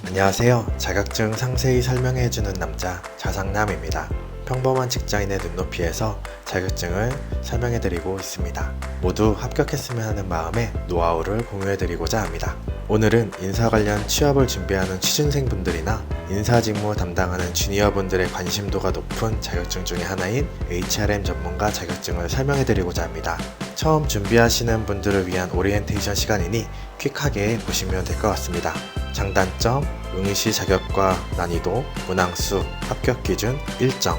안녕하세요. 자격증 상세히 설명해주는 남자 자상남입니다. 평범한 직장인의 눈높이에서 자격증을 설명해드리고 있습니다. 모두 합격했으면 하는 마음에 노하우를 공유해드리고자 합니다. 오늘은 인사 관련 취업을 준비하는 취준생분들이나 인사직무 담당하는 주니어분들의 관심도가 높은 자격증 중에 하나인 HRM 전문가 자격증을 설명해드리고자 합니다. 처음 준비하시는 분들을 위한 오리엔테이션 시간이니 퀵하게 보시면 될 것 같습니다. 장단점, 응시 자격과 난이도, 문항수, 합격 기준, 일정,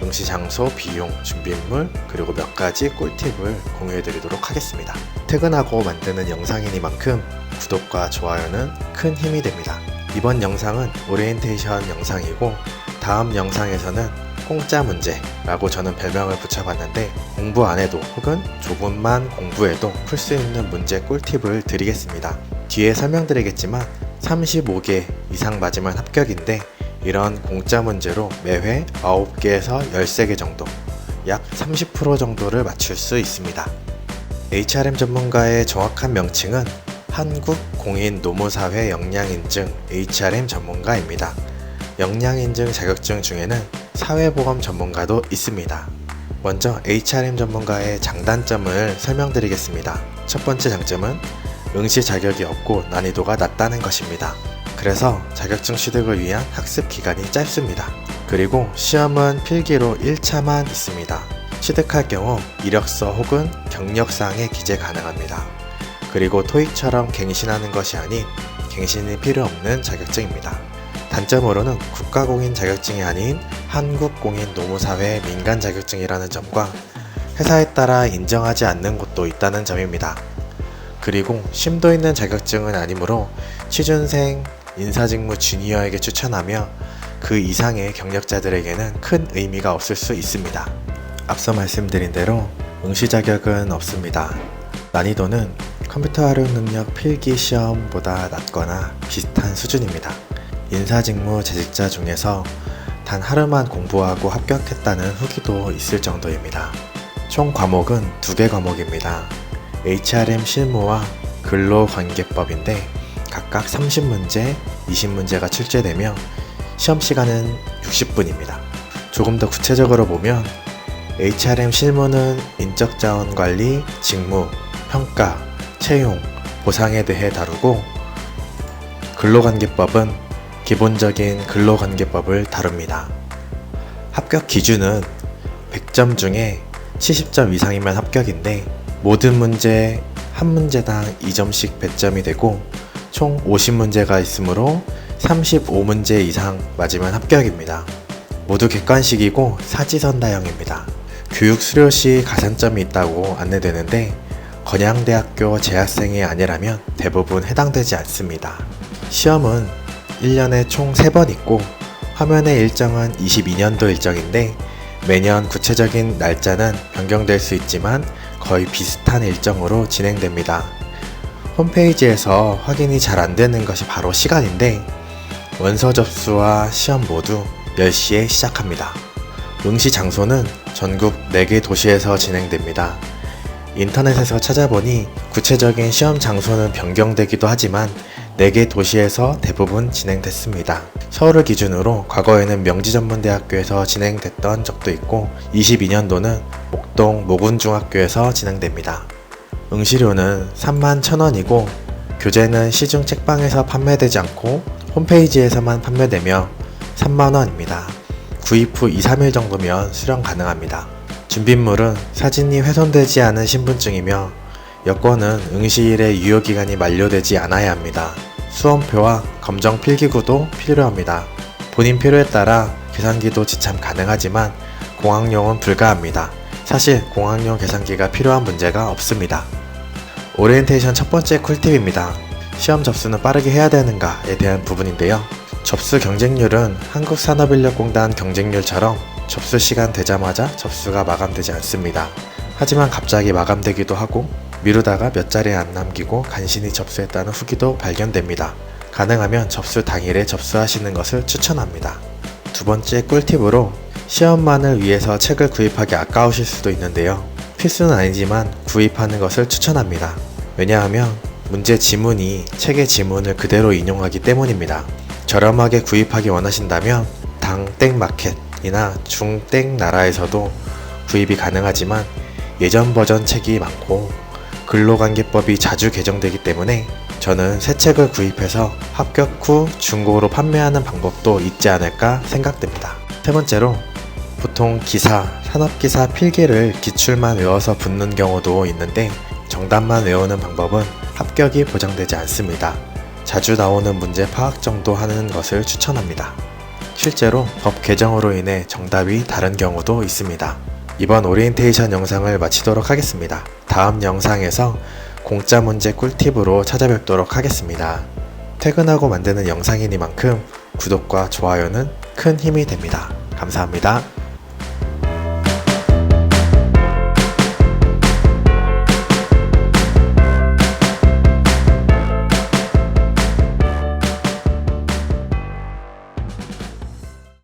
응시 장소, 비용, 준비물, 그리고 몇 가지 꿀팁을 공유해드리도록 하겠습니다. 퇴근하고 만드는 영상이니만큼 구독과 좋아요는 큰 힘이 됩니다. 이번 영상은 오리엔테이션 영상이고 다음 영상에서는 공짜 문제라고 저는 별명을 붙여봤는데 공부 안 해도 혹은 조금만 공부해도 풀 수 있는 문제 꿀팁을 드리겠습니다. 뒤에 설명드리겠지만 35개 이상 맞으면 합격인데 이런 공짜 문제로 매회 9개에서 13개 정도, 약 30% 정도를 맞출 수 있습니다. HRM 전문가의 정확한 명칭은 한국공인노무사회 역량인증 HRM 전문가입니다. 역량인증 자격증 중에는 사회보험 전문가도 있습니다. 먼저 HRM 전문가의 장단점을 설명드리겠습니다. 첫 번째 장점은 응시 자격이 없고 난이도가 낮다는 것입니다. 그래서 자격증 취득을 위한 학습 기간이 짧습니다. 그리고 시험은 필기로 1차만 있습니다. 취득할 경우 이력서 혹은 경력사항에 기재 가능합니다. 그리고 토익처럼 갱신하는 것이 아닌 갱신이 필요 없는 자격증입니다. 단점으로는 국가공인 자격증이 아닌 한국공인노무사회 민간 자격증이라는 점과 회사에 따라 인정하지 않는 곳도 있다는 점입니다. 그리고 심도 있는 자격증은 아니므로 취준생, 인사직무 주니어에게 추천하며 그 이상의 경력자들에게는 큰 의미가 없을 수 있습니다. 앞서 말씀드린 대로 응시 자격은 없습니다. 난이도는 컴퓨터 활용 능력 필기 시험보다 낮거나 비슷한 수준입니다. 인사직무 재직자 중에서 단 하루만 공부하고 합격했다는 후기도 있을 정도입니다. 총 과목은 2개 과목입니다. HRM 실무와 근로관계법인데 각각 30문제, 20문제가 출제되며 시험 시간은 60분입니다. 조금 더 구체적으로 보면 HRM 실무는 인적자원관리, 직무, 평가, 채용, 보상에 대해 다루고 근로관계법은 기본적인 근로관계법을 다룹니다. 합격 기준은 100점 중에 70점 이상이면 합격인데 모든 문제 한 문제당 2점씩 배점이 되고 총 50문제가 있으므로 35문제 이상 맞으면 합격입니다. 모두 객관식이고 사지선다형입니다. 교육 수료 시 가산점이 있다고 안내되는데 건양대학교 재학생이 아니라면 대부분 해당되지 않습니다. 시험은 1년에 총 3번 있고 화면의 일정은 22년도 일정인데 매년 구체적인 날짜는 변경될 수 있지만 거의 비슷한 일정으로 진행됩니다. 홈페이지에서 확인이 잘 안되는 것이 바로 시간인데 원서 접수와 시험 모두 10시에 시작합니다. 응시 장소는 전국 4개 도시에서 진행됩니다. 인터넷에서 찾아보니 구체적인 시험 장소는 변경되기도 하지만 4개 도시에서 대부분 진행됐습니다. 서울을 기준으로 과거에는 명지전문대학교에서 진행됐던 적도 있고 22년도는 목동 모군중학교에서 진행됩니다. 응시료는 31,000원이고 교재는 시중 책방에서 판매되지 않고 홈페이지에서만 판매되며 3만원입니다. 구입 후 2-3일 정도면 수령 가능합니다. 준비물은 사진이 훼손되지 않은 신분증이며 여권은 응시일의 유효기간이 만료되지 않아야 합니다. 수험표와 검정 필기구도 필요합니다. 본인 필요에 따라 계산기도 지참 가능하지만 공학용은 불가합니다. 사실 공학용 계산기가 필요한 문제가 없습니다. 오리엔테이션 첫 번째 꿀팁입니다. 시험 접수는 빠르게 해야 되는가에 대한 부분인데요. 접수 경쟁률은 한국산업인력공단 경쟁률처럼 접수 시간 되자마자 접수가 마감되지 않습니다. 하지만 갑자기 마감되기도 하고 미루다가 몇 자리 안 남기고 간신히 접수했다는 후기도 발견됩니다. 가능하면 접수 당일에 접수하시는 것을 추천합니다. 두 번째 꿀팁으로 시험만을 위해서 책을 구입하기 아까우실 수도 있는데요. 필수는 아니지만 구입하는 것을 추천합니다. 왜냐하면 문제 지문이 책의 지문을 그대로 인용하기 때문입니다. 저렴하게 구입하기 원하신다면 당땡 마켓이나 중땡 나라에서도 구입이 가능하지만 예전 버전 책이 많고 근로관계법이 자주 개정되기 때문에 저는 새 책을 구입해서 합격 후 중고로 판매하는 방법도 있지 않을까 생각됩니다. 세 번째로 보통 기사, 산업기사 필기를 기출만 외워서 붙는 경우도 있는데 정답만 외우는 방법은 합격이 보장되지 않습니다. 자주 나오는 문제 파악 정도 하는 것을 추천합니다. 실제로 법 개정으로 인해 정답이 다른 경우도 있습니다. 이번 오리엔테이션 영상을 마치도록 하겠습니다. 다음 영상에서 공짜 문제 꿀팁으로 찾아뵙도록 하겠습니다. 퇴근하고 만드는 영상이니만큼 구독과 좋아요는 큰 힘이 됩니다. 감사합니다.